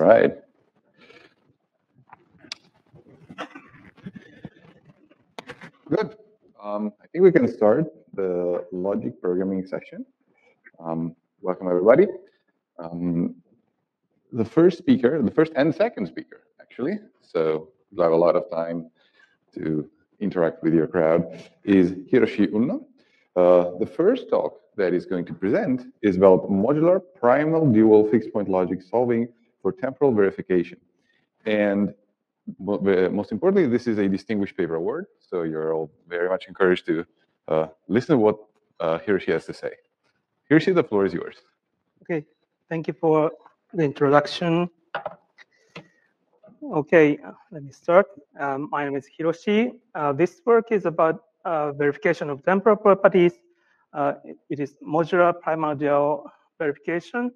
right. Good. I think we can start the logic programming session. Welcome, everybody. The first and second speaker, actually, so you'll have a lot of time to interact with your crowd, is Hiroshi Unno. The first talk that he's going to present is about modular primal-dual fixpoint logic solving for temporal verification. And most importantly, this is a distinguished paper award, so you're all very much encouraged to listen to what Hiroshi has to say. Hiroshi, the floor is yours. Okay, thank you for the introduction. Okay, let me start. My name is Hiroshi. This work is about verification of temporal properties. It is modular primal-dual verification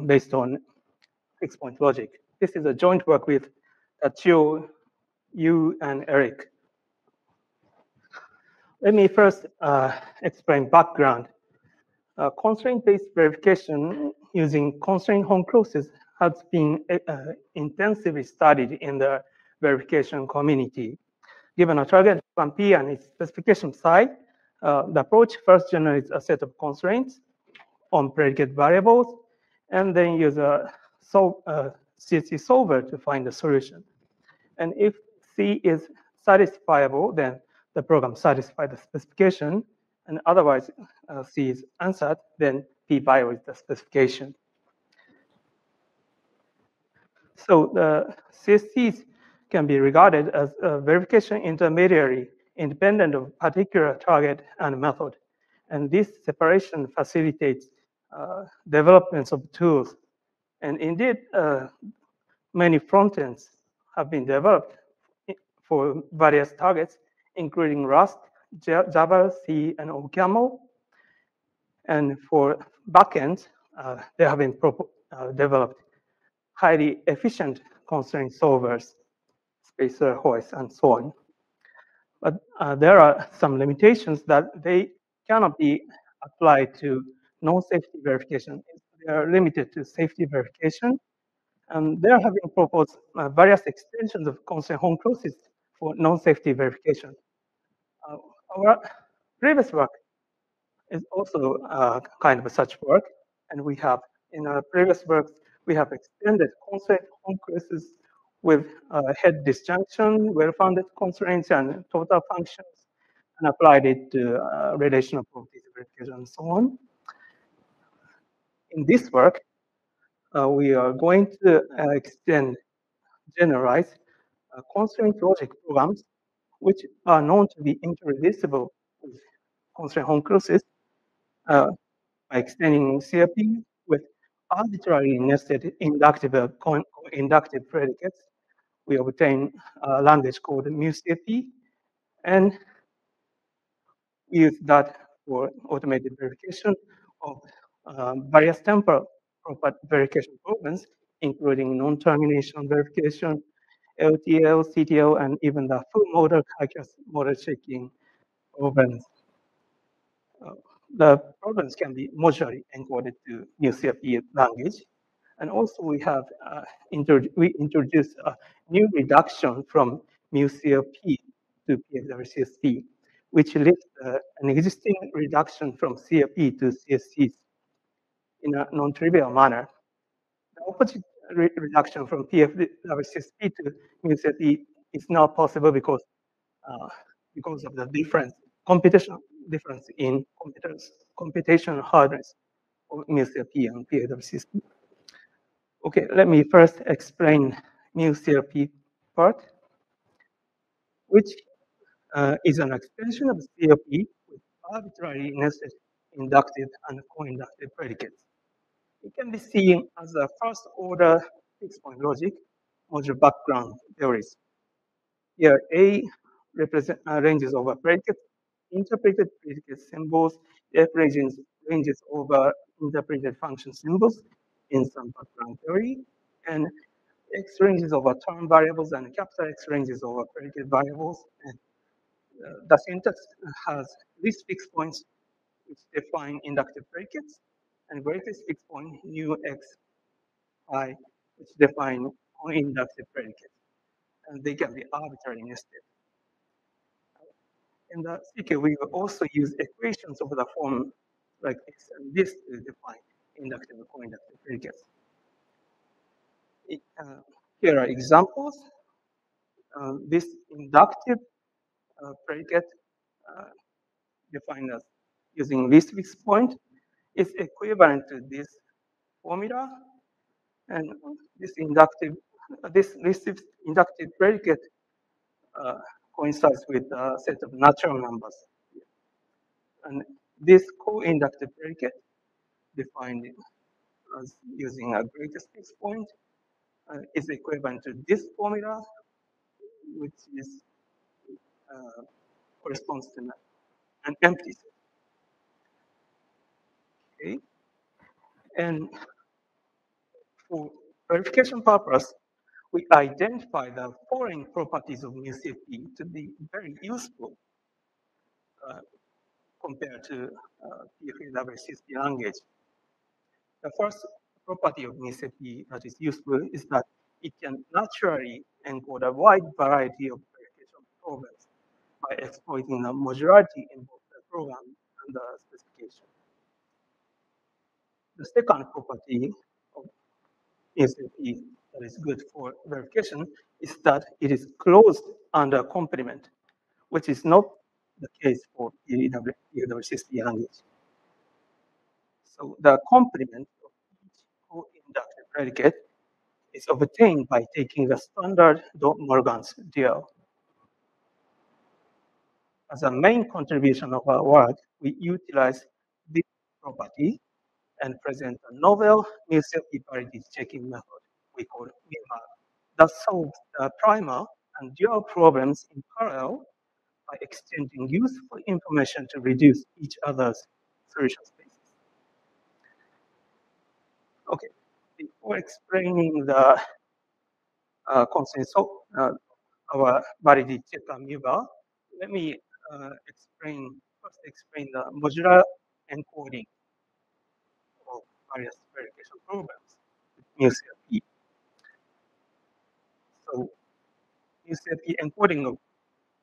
based on fixpoint logic. This is a joint work with Tachio, you, and Eric. Let me first explain background. Constraint-based verification using constraint home clauses has been intensively studied in the verification community. Given a target from P and its specification psi, the approach first generates a set of constraints on predicate variables, and then use a CSC solver to find the solution. And if C is satisfiable, then the program satisfies the specification, and otherwise C is answered, then P violates the specification. So the CSCs can be regarded as a verification intermediary independent of particular target and method. And this separation facilitates developments of tools. And indeed, many frontends have been developed for various targets, including Rust, Java, C, and OCaml. And for backends, they have been developed highly efficient constraint solvers, spacer, hoist, and so on. But there are some limitations that they cannot be applied to non-safety verification. They are limited to safety verification. And there have been proposed various extensions of constraint home clauses for non-safety verification. Our previous work is also kind of such work. And we have, in our previous works, we have extended constraint home clauses with head disjunction, well-founded constraints, and total functions, and applied it to relational properties verification and so on. In this work, we are going to generalize constraint logic programs, which are known to be introducible with constraint home clauses by extending CRP with arbitrarily nested inductive predicates. We obtain a language called mu-CFP, and we use that for automated verification of various temporal verification problems, including non-termination verification, LTL, CTL, and even the full model calculus model checking problems. The problems can be modularly encoded to mu-CFP language. And also we have introduced a new reduction from mu-CFP to PFWCSP, which lifts an existing reduction from CFP to CSCs in a non-trivial manner. The opposite reduction from PFWCSP to mu-CFP is not possible because of the computational difference in computational hardness of mu-CFP and PFWCSP. Okay, let me first explain mu-CFP part, which is an extension of CFP with arbitrarily nested inductive and co-inductive predicates. It can be seen as a first-order fixpoint logic modular background theories. Here, A represents ranges over predicates, interpreted predicate symbols, F ranges over interpreted function symbols in some background theory, and X ranges over term variables and capital X ranges over predicate variables. And the syntax has least fixed points which define inductive predicates and greatest fixed point nu X I, which define co-inductive predicates, and they can be arbitrary nested. In the CK, we will also use equations of the form like this and this to define inductive and co-inductive predicates. Here are examples. This inductive predicate defined as using least fixpoint is equivalent to this formula, and this least inductive predicate coincides with a set of natural numbers. And this co-inductive predicate defined as using a greatest fixpoint is equivalent to this formula, which is corresponds to an empty set. Okay, and for verification purpose, we identify the foreign properties of MuCFP to be very useful compared to PFA-CSP language. The first property of MuCFP that is useful is that it can naturally encode a wide variety of verification problems by exploiting the modularity in both the program and the specification. The second property of MuCFP that is good for verification is that it is closed under complement, which is not the case for PFA-CSP language. So the complement of each co-inductive predicate is obtained by taking the standard Morgan's dual. As a main contribution of our work, we utilize this property and present a novel MuCFP parity checking method we call MuMap that solves the primal and dual problems in parallel by exchanging useful information to reduce each other's solution spaces. Okay, before explaining the constraints of our validity checker MuVal, let me first explain the modular encoding of various verification programs with MuCFP. So MuCFP encoding of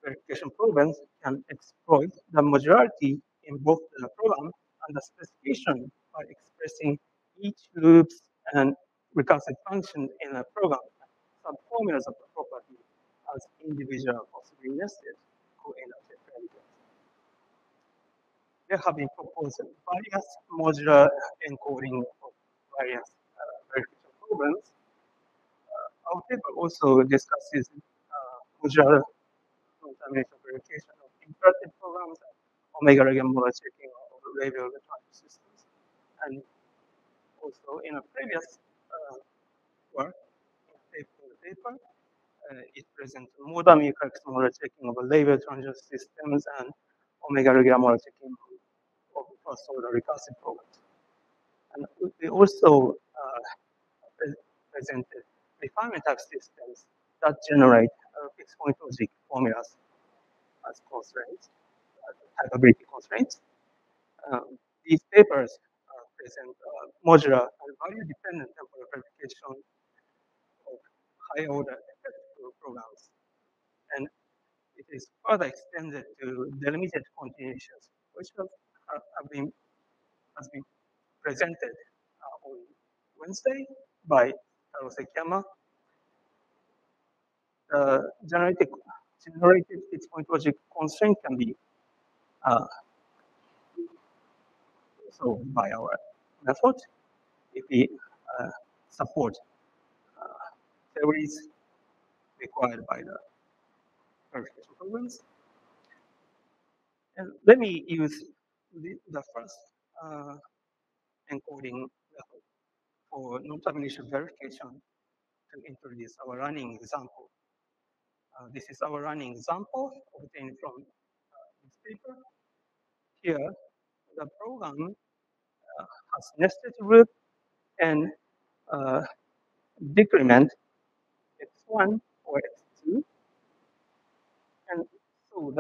verification programs can exploit the modularity in both the program and the specification by expressing each loops and recursive function in a program subformulas of the property as individual possibly nested co-inductive predicates. There have been proposed various modular encoding of various verification programs. Our paper also discusses modular non-termination verification of imperative programs and omega regular model checking of label return systems. And also in a previous work, in the paper, it presents modal mu-correct model checking of label transition systems and omega regular model checking of first-order recursive programs. And we also presented refinement type systems that generate fixpoint logic formulas as constraints, typability constraints. These papers present modular and value-dependent temporal verification of high-order effective programs. And it is further extended to delimited continuations, which has been presented on Wednesday by Terauchi. Generated fixpoint logic constraint can be solved by our method if we support theories required by the verification programs. And let me use the first encoding method for non-termination verification to introduce our running example. This is our running example obtained from this paper. Here, the program has nested loop and decrement x1 or x2. And so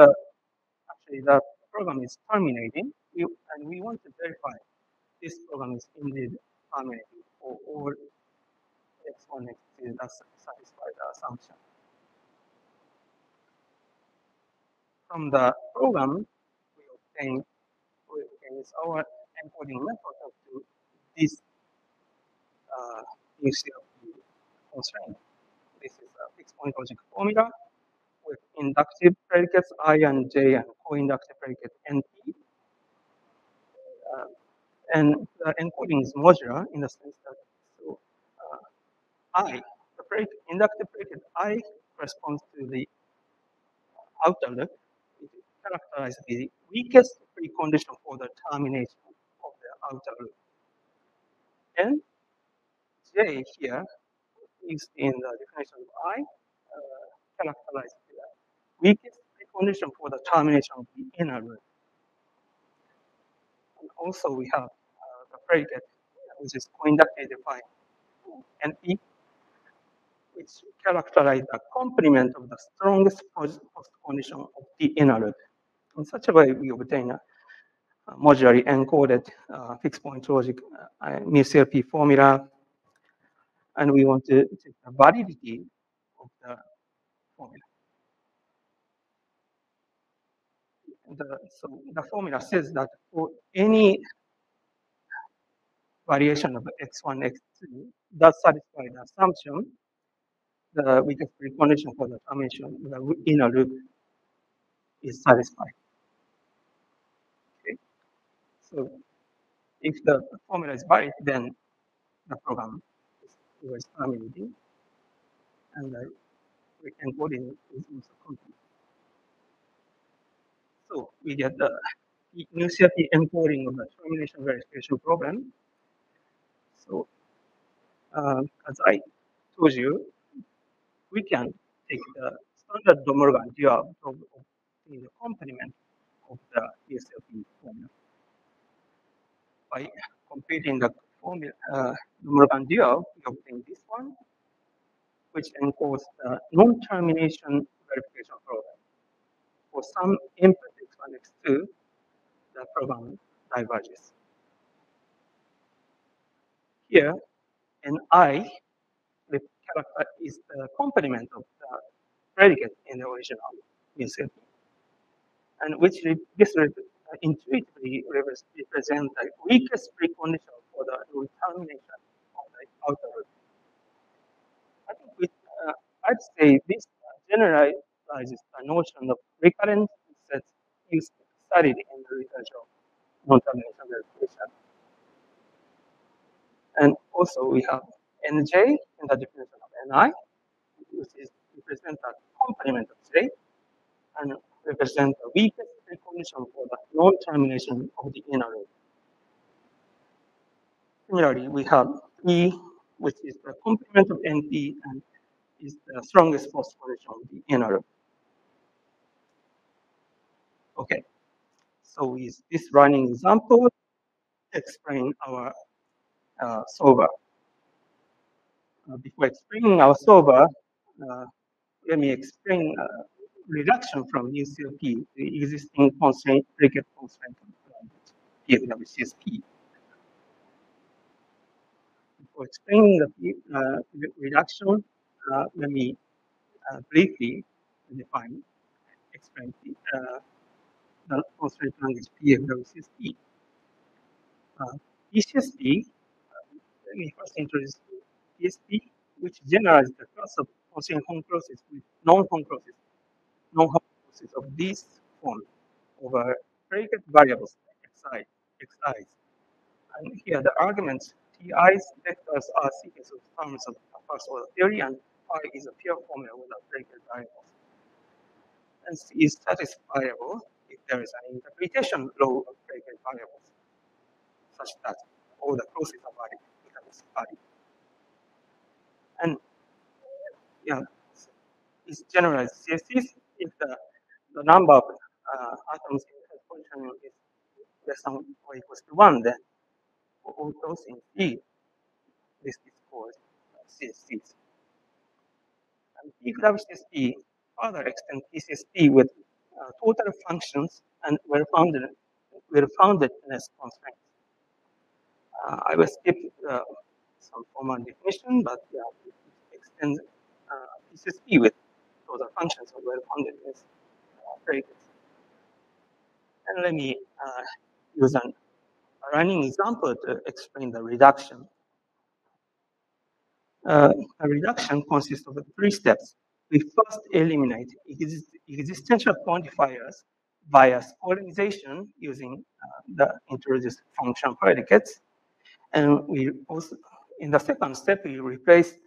actually the program is terminating, and we want to verify this program is indeed terminating for all X1, X2 that satisfy the assumption. From the program, we obtain is our encoding method of this UCLP constraint. This is a fixed point logic formula with inductive predicates I and J and co-inductive predicate NP. And the encoding is modular in the sense that so I, the inductive predicate I corresponds to the outer loop. It characterizes the weakest precondition for the termination of the outer loop. And J here is in the definition of I, characterized the weakest precondition for the termination of the inner loop. And also we have the predicate, which is co-inductively defined NP, which characterize the complement of the strongest postcondition of the inner loop. In such a way, we obtain a modularly encoded fixed point logic MUCLP formula, and we want to check the validity of the formula. So the formula says that for any variation of x1, x2 that satisfy the assumption, the weakest precondition for the termination of the inner loop is satisfied. Okay. So if the formula is valid, then the program is terminating, and the encoding is also complete. So we get the MUCLP encoding of the termination verification problem. So as I told you, we can take the standard De Morgan dual of the complement of the MUCLP formula. By computing the formula, De Morgan dual, we obtain this one, which encodes the non-termination verification problem. For some input x1, x2, the program diverges. Here, Ni the character is the complement of the predicate in the original MUCLP, and which intuitively represents the weakest precondition for the termination of the outer loop. I think I'd say this generalizes the notion of recurrent sets used studied in the research of non-termination verification. And also we have Nj in the definition of Ni, which is represent the complement of J and represent the weakest precondition for the non-termination of the inner loop. Similarly, we have E, which is the complement of NP and is the strongest postcondition of the inner loop. Okay, so is this running example explain our solver? Before explaining our solver, let me explain reduction from UCLP, the existing constraint, predicate constraint POPL'23. Before explaining the reduction, let me briefly explain the constraint language POPL'23. PCSP, let me first introduce PSP, which generalizes the class of constraint home process with non-home process of this form over predicate variables xi's. And here the arguments ti's vectors are sequence of terms of first order theory, and phi is a pure formula without predicate variables. And C is satisfiable if there is an interpretation law of predicate variables, such that all the clauses are valid becomes valid. And yeah, it's generalized CSCs if the number of atoms in the position is less than or equals to 1, then for all those in E, this is called CSCs. And POPL'23 further extend PCSP with total functions and well-foundedness constraints. I will skip some formal definition, but yeah, and PCSP with those are functions of well-founded predicates. And let me use a running example to explain the reduction. A reduction consists of 3 steps. We first eliminate existential quantifiers via polarization using the introduced function predicates. And we also, in the second step, we replace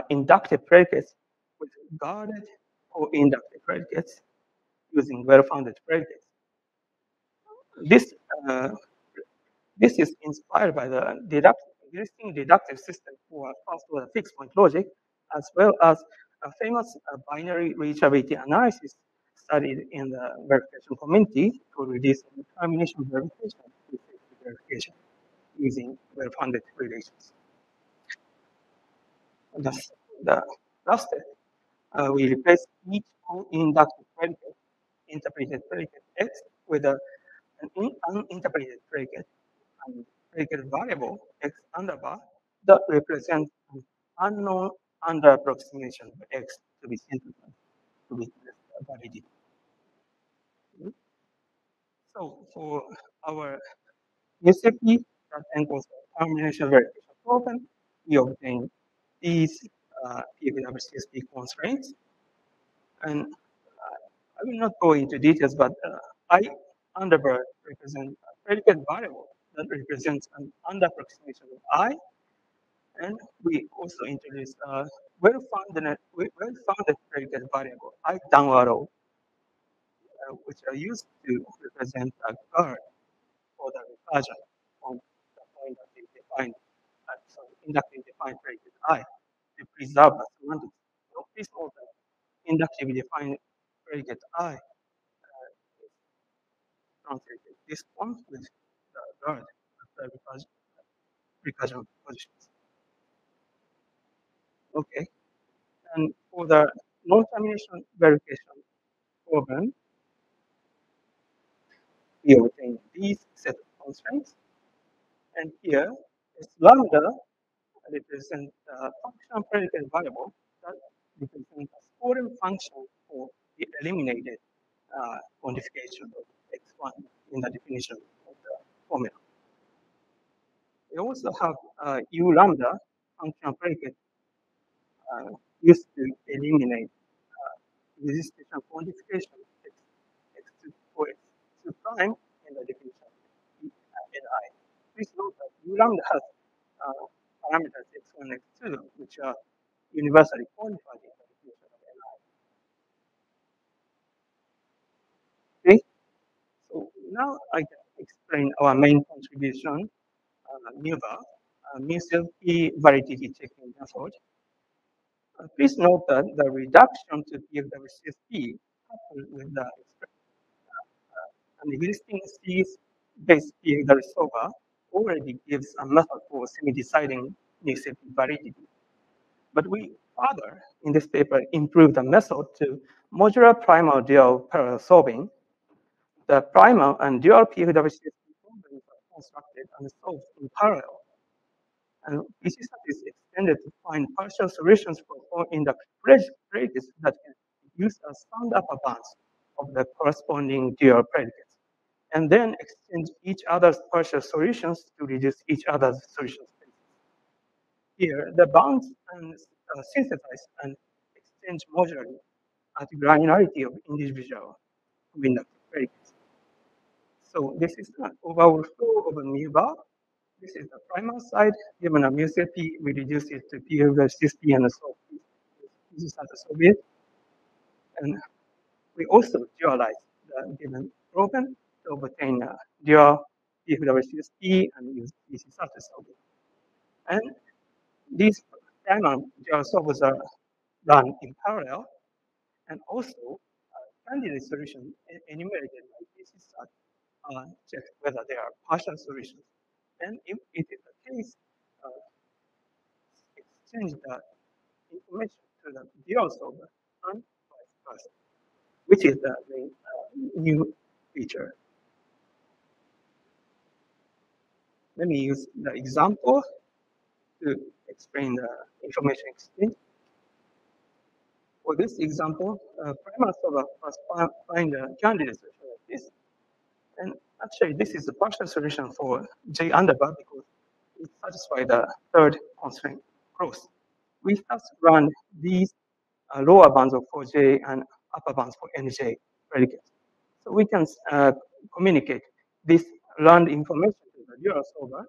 inductive predicates with guarded or inductive predicates using well-founded predicates. This This is inspired by the existing deductive system for first-order fixpoint logic, as well as a famous binary reachability analysis studied in the verification community to reduce termination verification to safety verification using well-founded relations. The last step, we replace each co-inductive predicate, interpreted predicate X, with an uninterpreted predicate and predicate variable X underbar that represents an unknown under approximation of X to be synthesized to be validity. So for our UCP that encores termination verification problem, we obtain these PWCSP constraints. And I will not go into details, but I underbar represents a predicate variable that represents an under approximation of I. And we also introduce a well-founded predicate variable, I down arrow, which are used to represent a guard for the recursion on the inductive defined, inductive defined predicate I to preserve the semantics. So please note that inductive defined predicate I is translated this one with the guard of the recursion positions. Okay. And for the non-termination verification problem, we obtain these set of constraints. And here, this lambda represents the function predicate variable that represents a scoring function for the eliminated quantification of x1 in the definition of the formula. We also have u lambda function predicate used to eliminate existential quantification x2 for x2 prime in the definition of Ni. Please note that u lambda has parameters x1 and x2, which are universally quantified in the definition of Ni. Okay, so now I can explain our main contribution, MUVA, MUCLP validity checking method. Please note that the reduction to PFWCSP coupled with the an existing C-based PFW solver already gives a method for semi-deciding MUCLP validity. But we further, in this paper, improve the method to modular primal-dual parallel solving. The primal and dual PFWCSP problems are constructed and solved in parallel. And this is extended to find partial solutions for inductive predicates that can use a summed upper bounds of the corresponding dual predicates, and then exchange each other's partial solutions to reduce each other's solution spaces. Here, the bounds and synthesize and exchange modularly at granularity of individual inductive predicates. So this is an overall flow of a mu bar. This is the primal side. Given a MUCLP, we reduce it to PFWCSP and so this is the Soviet. And we also dualize the given problem to obtain a dual PFWCSP and use this is the Soviet. And these primal dual solvers are run in parallel, and also candidate solution enumerated by this is check whether they are partial solutions. And if it is the case, exchange the information to the dual solver and vice versa, which is the new feature. Let me use the example to explain the information exchange. for this example, primal solver must find a candidate solution like this. And actually, this is the partial solution for J underbar because it satisfies the third constraint cross. We first run these lower bounds for J and upper bounds for NJ predicates. So we can communicate this learned information to the dual solver.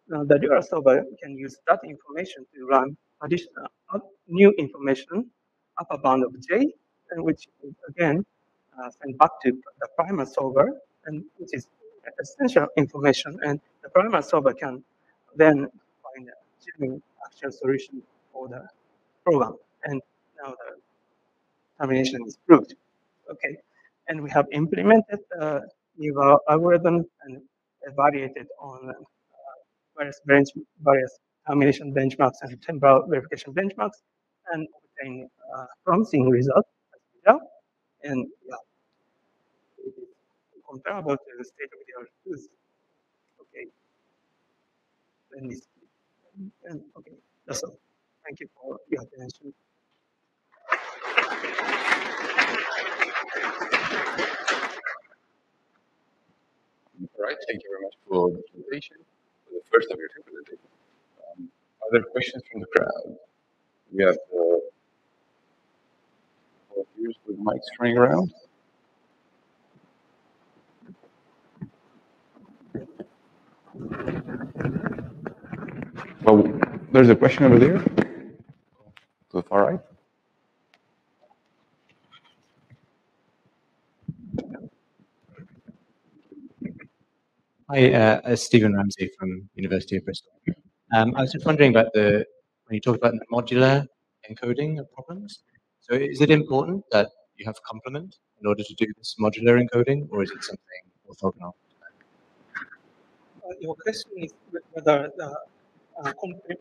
Now, the dual solver can use that information to run additional new information upper bound of J, and which is again sent back to the primal solver, and which is essential information. And the primal solver can then find a genuine actual solution for the program. And now the termination is proved. Okay, and we have implemented the new algorithm and evaluated on various termination benchmarks and temporal verification benchmarks, and obtain promising results as a result. And yeah, it is comparable to the state of the art tools. Okay, let me see. And okay, that's all. Thank you for your attention. All right, thank you very much for the presentation, for the first of your two presentations. Are there questions from the crowd? We have volunteers with mics running around. Well, there's a question over there. To the far right. Hi, Stephen Ramsey from University of Bristol. I was just wondering about when you talked about the modular encoding of problems. So is it important that you have complement in order to do this modular encoding, or is it something orthogonal? Your question is whether the complement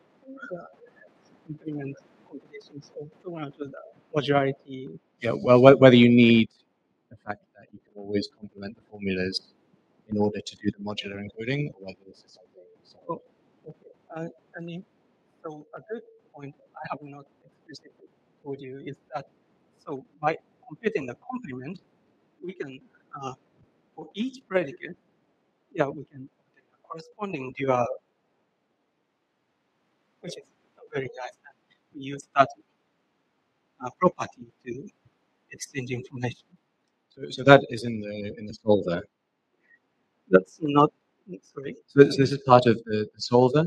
computations orthogonal to the modularity. Yeah, well, whether you need the fact that you can always complement the formulas in order to do the modular encoding, or whether this is something. Oh, okay. I mean, so a good point I have not explicitly told you is that so by computing the complement, we can for each predicate, yeah, we can obtain a corresponding dual, which is very nice. And we use that property to exchange information. So that is in the solver. That's not sorry. So this is part of the solver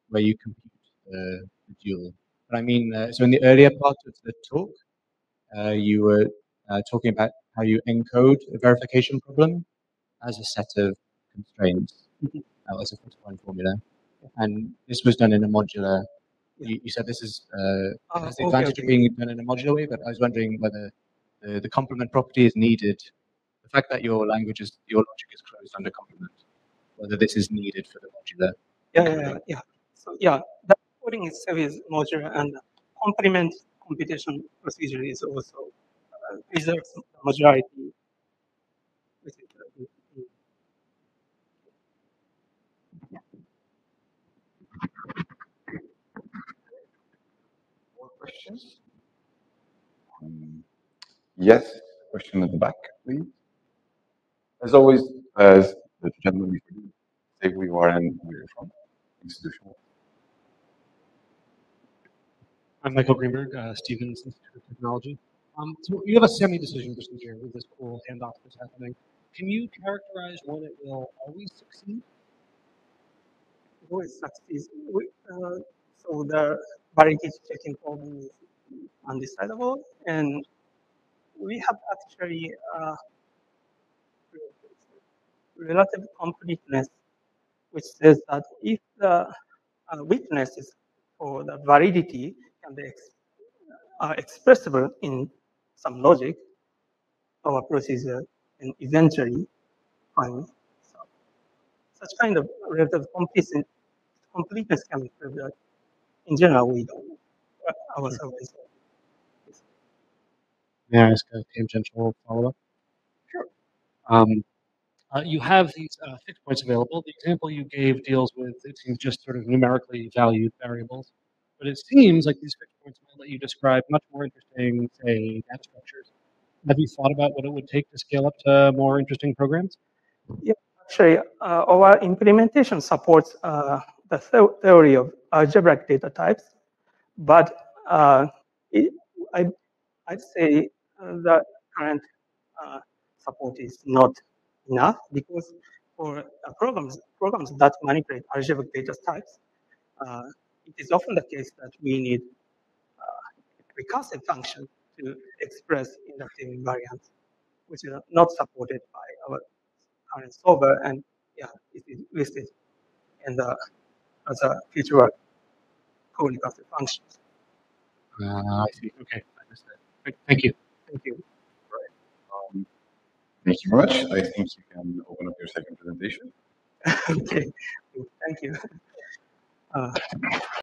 where you compute the dual. But I mean, so in the earlier part of the talk, you were talking about how you encode a verification problem as a set of constraints, as a fixpoint formula. And this was done in a modular. You said this is has the advantage of being done in a modular way, but I was wondering whether the complement property is needed. The fact that your logic is closed under complement, whether this is needed for the modular. Yeah. So yeah, the coding itself is modular, and complement computation procedure is also preserves the modularity. Which is, More questions? Yes, question at the back, please. As always, as the gentleman before you, say who you are and where you're from, institutional. I'm Michael Greenberg, Stevens Institute of Technology. So you have a semi-decision procedure with this cool handoff that's happening. Can you characterize when it will always succeed? always succeeds. So the validity checking problem is undecidable, and we have actually relative completeness, which says that if the witnesses for the validity can be expressible in some logic, our procedure can eventually find such kind of relative completeness can be proved that in general we don't ourselves. May I ask a tangential follow-up? Sure. You have these fixed points available. The example you gave deals with, it seems, just sort of numerically valued variables. But it seems like these fixed points might let that you described, much more interesting, say, data structures. Have you thought about what it would take to scale up to more interesting programs? Yeah, actually, our implementation supports the theory of algebraic data types, but it, I, I'd say the current support is not enough because for programs that manipulate algebraic data types, it is often the case that we need recursive function to express inductive invariance, which is not supported by our current solver, and yeah, it is listed in the as a feature of co-recursive functions. I see. Okay, understood. Thank you. Thank you. Thank you very much. I think you can open up your second presentation. Okay, thank you.